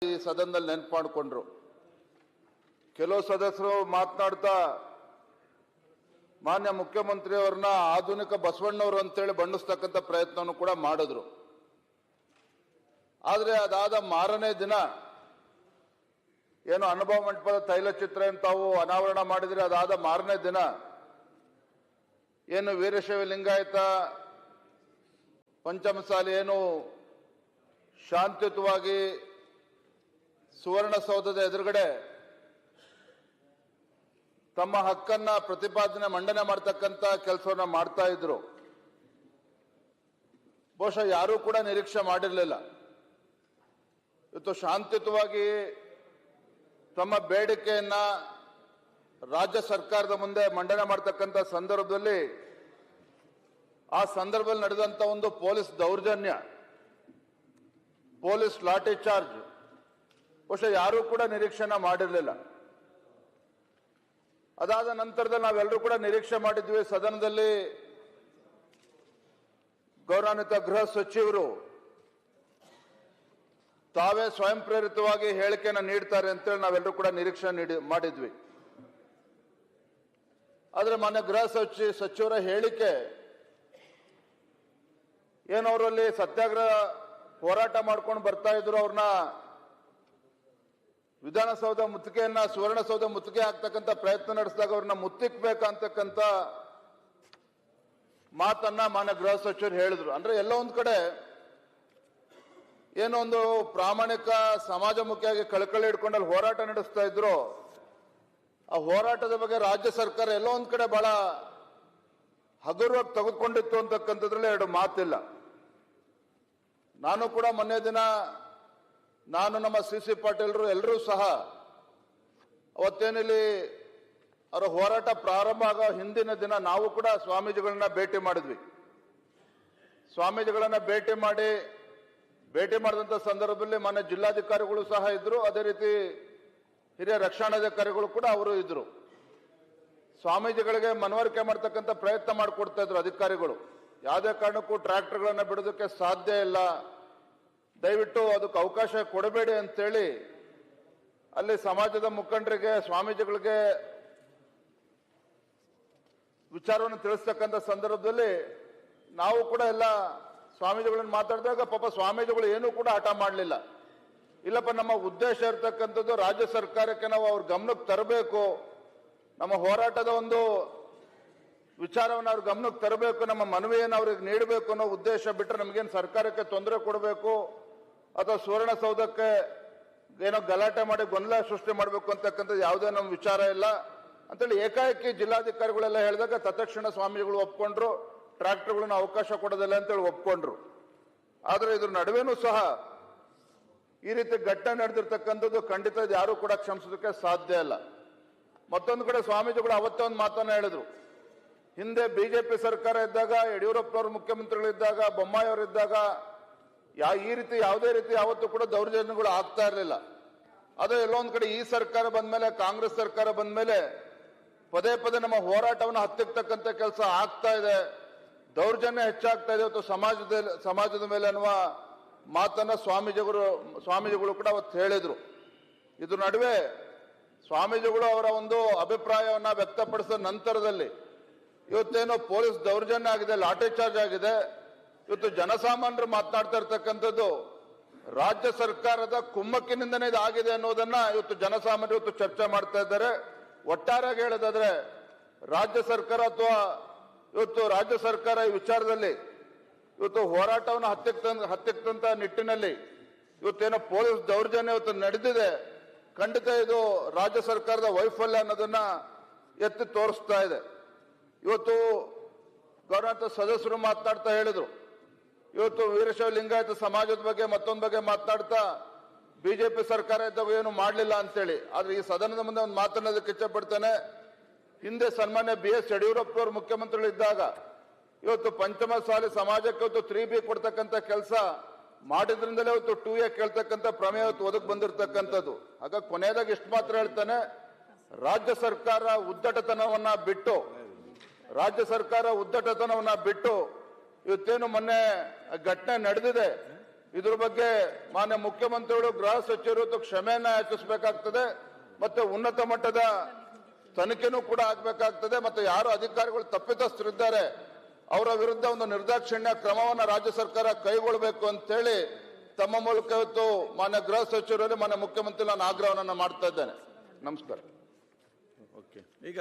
ಈ ಸದನದಲ್ಲಿ ನೆನಪು ಮಾಡಿಕೊಂಡ್ರು. ಕೆಲವು ಸದಸ್ಯರು ಮಾತನಾಡ್ತಾ ಮಾನ್ಯ ಮುಖ್ಯಮಂತ್ರಿಯವರನ್ನ ಆಧುನಿಕ ಬಸವಣ್ಣವರು ಅಂತೇಳಿ ಬಣ್ಣಿಸ್ತಕ್ಕಂಥ ಪ್ರಯತ್ನವನ್ನು ಕೂಡ ಮಾಡಿದ್ರು. ಆದರೆ ಅದಾದ ಮಾರನೇ ದಿನ ಏನು ಅನುಭವ ಮಂಟಪದ ತೈಲಚಿತ್ರ ತಾವು ಅನಾವರಣ ಮಾಡಿದ್ರೆ, ಅದಾದ ಮಾರನೇ ದಿನ ಏನು ವೀರಶೈವ ಲಿಂಗಾಯತ ಪಂಚಮಸಾಲಿ ಏನು ಶಾಂತಿಯುತವಾಗಿ ಸುವರ್ಣಸೌಧದ ಎದುರುಗಡೆ ತಮ್ಮ ಹಕ್ಕನ್ನ ಪ್ರತಿಪಾದನೆ ಮಂಡನೆ ಮಾಡತಕ್ಕಂತ ಕೆಲಸವನ್ನ ಮಾಡ್ತಾ ಇದ್ರು. ಬಹುಶಃ ಯಾರೂ ಕೂಡ ನಿರೀಕ್ಷೆ ಮಾಡಿರಲಿಲ್ಲ. ಇವತ್ತು ಶಾಂತಿಯುತವಾಗಿ ತಮ್ಮ ಬೇಡಿಕೆಯನ್ನ ರಾಜ್ಯ ಸರ್ಕಾರದ ಮುಂದೆ ಮಂಡನೆ ಮಾಡತಕ್ಕಂತ ಸಂದರ್ಭದಲ್ಲಿ ಆ ಸಂದರ್ಭದಲ್ಲಿ ನಡೆದಂತ ಒಂದು ಪೊಲೀಸ್ ದೌರ್ಜನ್ಯ, ಪೊಲೀಸ್ ಲಾಠಿ ಚಾರ್ಜ್ ಬಹುಶಃ ಯಾರೂ ಕೂಡ ನಿರೀಕ್ಷೆನ ಮಾಡಿರಲಿಲ್ಲ. ಅದಾದ ನಂತರದಲ್ಲಿ ನಾವೆಲ್ಲರೂ ಕೂಡ ನಿರೀಕ್ಷೆ ಮಾಡಿದ್ವಿ, ಸದನದಲ್ಲಿ ಗೌರವಾನ್ವಿತ ಗೃಹ ಸಚಿವರು ತಾವೇ ಸ್ವಯಂ ಪ್ರೇರಿತವಾಗಿ ಹೇಳಿಕೆಯನ್ನು ನೀಡ್ತಾರೆ ಅಂತೇಳಿ ನಾವೆಲ್ಲರೂ ಕೂಡ ನಿರೀಕ್ಷೆ ಮಾಡಿದ್ವಿ. ಆದರೆ ಮಾನ್ಯ ಗೃಹ ಸಚಿವರ ಹೇಳಿಕೆ ಏನವರಲ್ಲಿ ಸತ್ಯಾಗ್ರಹ ಹೋರಾಟ ಮಾಡ್ಕೊಂಡು ಬರ್ತಾ ಇದ್ರು, ಅವ್ರನ್ನ ವಿಧಾನಸೌಧ ಮುತ್ತಿಗೆಯನ್ನ ಸುವರ್ಣಸೌಧ ಮುತ್ತಿಗೆ ಹಾಕ್ತಕ್ಕಂಥ ಪ್ರಯತ್ನ ನಡೆಸಿದಾಗ ಅವ್ರನ್ನ ಮುತ್ತಿಕ್ಬೇಕಂತಕ್ಕಂಥ ಮಾತನ್ನ ಮಾನ್ಯ ಗೃಹ ಸಚಿವರು ಹೇಳಿದ್ರು. ಅಂದ್ರೆ ಎಲ್ಲ ಒಂದ್ ಕಡೆ ಏನೋ ಒಂದು ಪ್ರಾಮಾಣಿಕ ಸಮಾಜಮುಖಿಯಾಗಿ ಕಳಕಳಿ ಹಿಡ್ಕೊಂಡಲ್ಲಿ ಹೋರಾಟ ನಡೆಸ್ತಾ ಇದ್ರು. ಆ ಹೋರಾಟದ ಬಗ್ಗೆ ರಾಜ್ಯ ಸರ್ಕಾರ ಎಲ್ಲೋ ಒಂದ್ ಕಡೆ ಬಹಳ ಹಗುರವಾಗಿ ತೆಗೆದುಕೊಂಡಿತ್ತು ಅಂತಕ್ಕಂಥದ್ರಲ್ಲಿ ಎರಡು ಮಾತಿಲ್ಲ. ನಾನು ಕೂಡ ಮೊನ್ನೆ ದಿನ ನಾನು ನಮ್ಮ ಸಿ ಪಾಟೀಲ್ರು ಎಲ್ಲರೂ ಸಹ ಅವತ್ತೇನಿಲ್ಲಿ ಅವರ ಹೋರಾಟ ಪ್ರಾರಂಭ ಆಗೋ ಹಿಂದಿನ ದಿನ ನಾವು ಕೂಡ ಸ್ವಾಮೀಜಿಗಳನ್ನ ಭೇಟಿ ಮಾಡಿದ್ವಿ. ಸ್ವಾಮೀಜಿಗಳನ್ನ ಭೇಟಿ ಮಾಡಿದಂಥ ಸಂದರ್ಭದಲ್ಲಿ ಮಾನ್ಯ ಜಿಲ್ಲಾಧಿಕಾರಿಗಳು ಸಹ ಇದ್ರು, ಅದೇ ರೀತಿ ಹಿರಿಯ ರಕ್ಷಣಾಧಿಕಾರಿಗಳು ಕೂಡ ಅವರು ಇದ್ರು. ಸ್ವಾಮೀಜಿಗಳಿಗೆ ಮನವರಿಕೆ ಮಾಡ್ತಕ್ಕಂಥ ಪ್ರಯತ್ನ ಮಾಡಿಕೊಡ್ತಾ ಇದ್ರು ಅಧಿಕಾರಿಗಳು. ಯಾವುದೇ ಕಾರಣಕ್ಕೂ ಟ್ರ್ಯಾಕ್ಟರ್ಗಳನ್ನ ಬಿಡೋದಕ್ಕೆ ಸಾಧ್ಯ ಇಲ್ಲ, ದಯವಿಟ್ಟು ಅದಕ್ಕೆ ಅವಕಾಶ ಕೊಡಬೇಡಿ ಅಂತೇಳಿ ಅಲ್ಲಿ ಸಮಾಜದ ಮುಖಂಡರಿಗೆ ಸ್ವಾಮೀಜಿಗಳಿಗೆ ವಿಚಾರವನ್ನು ತಿಳಿಸ್ತಕ್ಕಂಥ ಸಂದರ್ಭದಲ್ಲಿ ನಾವು ಕೂಡ ಎಲ್ಲ ಸ್ವಾಮೀಜಿಗಳನ್ನ ಮಾತಾಡಿದಾಗ ಪಾಪ ಸ್ವಾಮೀಜಿಗಳು ಏನೂ ಕೂಡ ಹಠ ಮಾಡಲಿಲ್ಲ. ಇಲ್ಲಪ್ಪ, ನಮ್ಮ ಉದ್ದೇಶ ಇರ್ತಕ್ಕಂಥದ್ದು ರಾಜ್ಯ ಸರ್ಕಾರಕ್ಕೆ ನಾವು ಅವ್ರ ಗಮನಕ್ಕೆ ತರಬೇಕು, ನಮ್ಮ ಹೋರಾಟದ ಒಂದು ವಿಚಾರವನ್ನು ಅವ್ರ ಗಮನಕ್ಕೆ ತರಬೇಕು, ನಮ್ಮ ಮನವಿಯನ್ನು ಅವ್ರಿಗೆ ನೀಡಬೇಕು ಅನ್ನೋ ಉದ್ದೇಶ ಬಿಟ್ಟರೆ ನಮಗೇನು ಸರ್ಕಾರಕ್ಕೆ ತೊಂದರೆ ಕೊಡಬೇಕು ಅಥವಾ ಸುವರ್ಣಸೌಧಕ್ಕೆ ಏನೋ ಗಲಾಟೆ ಮಾಡಿ ಗೊಂದಲ ಸೃಷ್ಟಿ ಮಾಡಬೇಕು ಅಂತಕ್ಕಂಥದ್ದು ಯಾವುದೇ ನಮ್ಮ ವಿಚಾರ ಇಲ್ಲ ಅಂತೇಳಿ ಏಕಾಏಕಿ ಜಿಲ್ಲಾಧಿಕಾರಿಗಳೆಲ್ಲ ಹೇಳಿದಾಗ ತತ್ಕ್ಷಣ ಸ್ವಾಮೀಜಿಗಳು ಒಪ್ಕೊಂಡ್ರು, ಟ್ರ್ಯಾಕ್ಟರ್ಗಳನ್ನ ಅವಕಾಶ ಕೊಡೋದಿಲ್ಲ ಅಂತೇಳಿ ಒಪ್ಕೊಂಡ್ರು. ಆದರೆ ಇದ್ರ ನಡುವೆನೂ ಸಹ ಈ ರೀತಿ ಘಟನೆ ನಡೆದಿರ್ತಕ್ಕಂಥದ್ದು ಖಂಡಿತ ಯಾರು ಕೂಡ ಕ್ಷಮಿಸೋದಕ್ಕೆ ಸಾಧ್ಯ ಇಲ್ಲ. ಮತ್ತೊಂದು ಕಡೆ ಸ್ವಾಮೀಜಿಗಳು ಅವತ್ತೇ ಒಂದು ಮಾತನ್ನ ಹೇಳಿದ್ರು, ಹಿಂದೆ ಬಿಜೆಪಿ ಸರ್ಕಾರ ಇದ್ದಾಗ, ಯಡಿಯೂರಪ್ಪನವರು ಮುಖ್ಯಮಂತ್ರಿಗಳಿದ್ದಾಗ, ಬೊಮ್ಮಾಯಿ ಅವರು ಇದ್ದಾಗ ಈ ರೀತಿ ಯಾವುದೇ ರೀತಿ ಯಾವತ್ತೂ ಕೂಡ ದೌರ್ಜನ್ಯಗಳು ಆಗ್ತಾ ಇರಲಿಲ್ಲ. ಅದೇ ಎಲ್ಲೊಂದ್ ಕಡೆ ಈ ಸರ್ಕಾರ ಬಂದ್ಮೇಲೆ, ಕಾಂಗ್ರೆಸ್ ಸರ್ಕಾರ ಬಂದ್ಮೇಲೆ ಪದೇ ಪದೇ ನಮ್ಮ ಹೋರಾಟವನ್ನು ಹತ್ತಿಕ್ಕತಕ್ಕಂಥ ಕೆಲಸ ಆಗ್ತಾ ಇದೆ, ದೌರ್ಜನ್ಯ ಹೆಚ್ಚಾಗ್ತಾ ಇದೆ ಇವತ್ತು ಸಮಾಜದ ಮೇಲೆ ಅನ್ನುವ ಮಾತನ್ನ ಸ್ವಾಮೀಜಿಗಳು ಕೂಡ ಅವತ್ತು ಹೇಳಿದ್ರು. ಇದ್ರ ನಡುವೆ ಸ್ವಾಮೀಜಿಗಳು ಅವರ ಒಂದು ಅಭಿಪ್ರಾಯವನ್ನ ವ್ಯಕ್ತಪಡಿಸಿದ ನಂತರದಲ್ಲಿ ಇವತ್ತೇನೋ ಪೊಲೀಸ್ ದೌರ್ಜನ್ಯ ಆಗಿದೆ, ಲಾಠಿ ಚಾರ್ಜ್ ಆಗಿದೆ, ಇವತ್ತು ಜನಸಾಮಾನ್ಯರು ಮಾತನಾಡ್ತಾ ಇರ್ತಕ್ಕಂಥದ್ದು ರಾಜ್ಯ ಸರ್ಕಾರದ ಕುಮ್ಮಕ್ಕಿನಿಂದನೇ ಇದಾಗಿದೆ ಅನ್ನೋದನ್ನ ಇವತ್ತು ಜನಸಾಮಾನ್ಯರು ಇವತ್ತು ಚರ್ಚೆ ಮಾಡ್ತಾ ಇದ್ದಾರೆ. ಒಟ್ಟಾರೆಯಾಗಿ ಹೇಳೋದಾದ್ರೆ ರಾಜ್ಯ ಸರ್ಕಾರ ಅಥವಾ ಇವತ್ತು ರಾಜ್ಯ ಸರ್ಕಾರ ಈ ವಿಚಾರದಲ್ಲಿ ಇವತ್ತು ಹೋರಾಟವನ್ನು ಹತ್ತಿಕ್ಕಂತ ನಿಟ್ಟಿನಲ್ಲಿ ಇವತ್ತೇನೋ ಪೊಲೀಸ್ ದೌರ್ಜನ್ಯ ಇವತ್ತು ನಡೆದಿದೆ, ಖಂಡಿತ ಇದು ರಾಜ್ಯ ಸರ್ಕಾರದ ವೈಫಲ್ಯ ಅನ್ನೋದನ್ನ ಎತ್ತಿ ತೋರಿಸ್ತಾ ಇದೆ. ಇವತ್ತು ಗೌರವಾನ್ವಿತ ಸದಸ್ಯರು ಮಾತನಾಡ್ತಾ ಹೇಳಿದ್ರು, ಇವತ್ತು ವೀರಶೈವ ಲಿಂಗಾಯತ ಸಮಾಜದ ಬಗ್ಗೆ ಮತ್ತೊಂದು ಬಗ್ಗೆ ಮಾತನಾಡ್ತಾ ಬಿಜೆಪಿ ಸರ್ಕಾರ ಇದ್ದಾಗ ಏನು ಮಾಡಲಿಲ್ಲ ಅಂತೇಳಿ. ಆದ್ರೆ ಈ ಸದನದ ಮುಂದೆ ಒಂದು ಮಾತನಾಡೋದಕ್ಕೆ ಇಚ್ಛಪಡ್ತೇನೆ. ಹಿಂದೆ ಸನ್ಮಾನ್ಯ BS ಯಡಿಯೂರಪ್ಪನವರು ಮುಖ್ಯಮಂತ್ರಿಗಳಿದ್ದಾಗ ಇವತ್ತು ಪಂಚಮಸಾಲಿ ಸಮಾಜಕ್ಕೆ ಇವತ್ತು 3B ಕೊಡ್ತಕ್ಕಂಥ ಕೆಲಸ ಮಾಡಿದ್ರಿಂದಲೇ ಇವತ್ತು 2A ಕೇಳ್ತಕ್ಕಂಥ ಪ್ರಮೇಯ ಇವತ್ತು ಒದಗಿ ಬಂದಿರತಕ್ಕಂಥದ್ದು. ಹಾಗಾಗಿ ಕೊನೆಯದಾಗಿ ಇಷ್ಟು ಮಾತ್ರ ಹೇಳ್ತಾನೆ, ರಾಜ್ಯ ಸರ್ಕಾರ ಉದ್ದಟತನವನ್ನ ಬಿಟ್ಟು ಇವತ್ತೇನು ಮೊನ್ನೆ ಘಟನೆ ನಡೆದಿದೆ, ಇದ್ರ ಬಗ್ಗೆ ಮಾನ್ಯ ಮುಖ್ಯಮಂತ್ರಿಗಳು ಗೃಹ ಸಚಿವರು ಕ್ಷಮೆಯನ್ನ ಯಾಚಿಸಬೇಕಾಗ್ತದೆ, ಮತ್ತೆ ಉನ್ನತ ಮಟ್ಟದ ತನಿಖೆನೂ ಕೂಡ ಆಗ್ಬೇಕಾಗ್ತದೆ. ಮತ್ತೆ ಯಾರು ಅಧಿಕಾರಿಗಳು ತಪ್ಪಿತಸ್ಥರಿದ್ದಾರೆ ಅವರ ವಿರುದ್ಧ ಒಂದು ನಿರ್ದಾಕ್ಷಿಣ್ಯ ಕ್ರಮವನ್ನು ರಾಜ್ಯ ಸರ್ಕಾರ ಕೈಗೊಳ್ಳಬೇಕು ಅಂತೇಳಿ ತಮ್ಮ ಮೂಲಕ ಇವತ್ತು ಮಾನ್ಯ ಗೃಹ ಸಚಿವರಲ್ಲಿ ಮಾನ್ಯ ಮುಖ್ಯಮಂತ್ರಿ ನಾನು ಆಗ್ರಹವನ್ನು ಮಾಡ್ತಾ ಇದ್ದೇನೆ. ನಮಸ್ಕಾರ. ಈಗ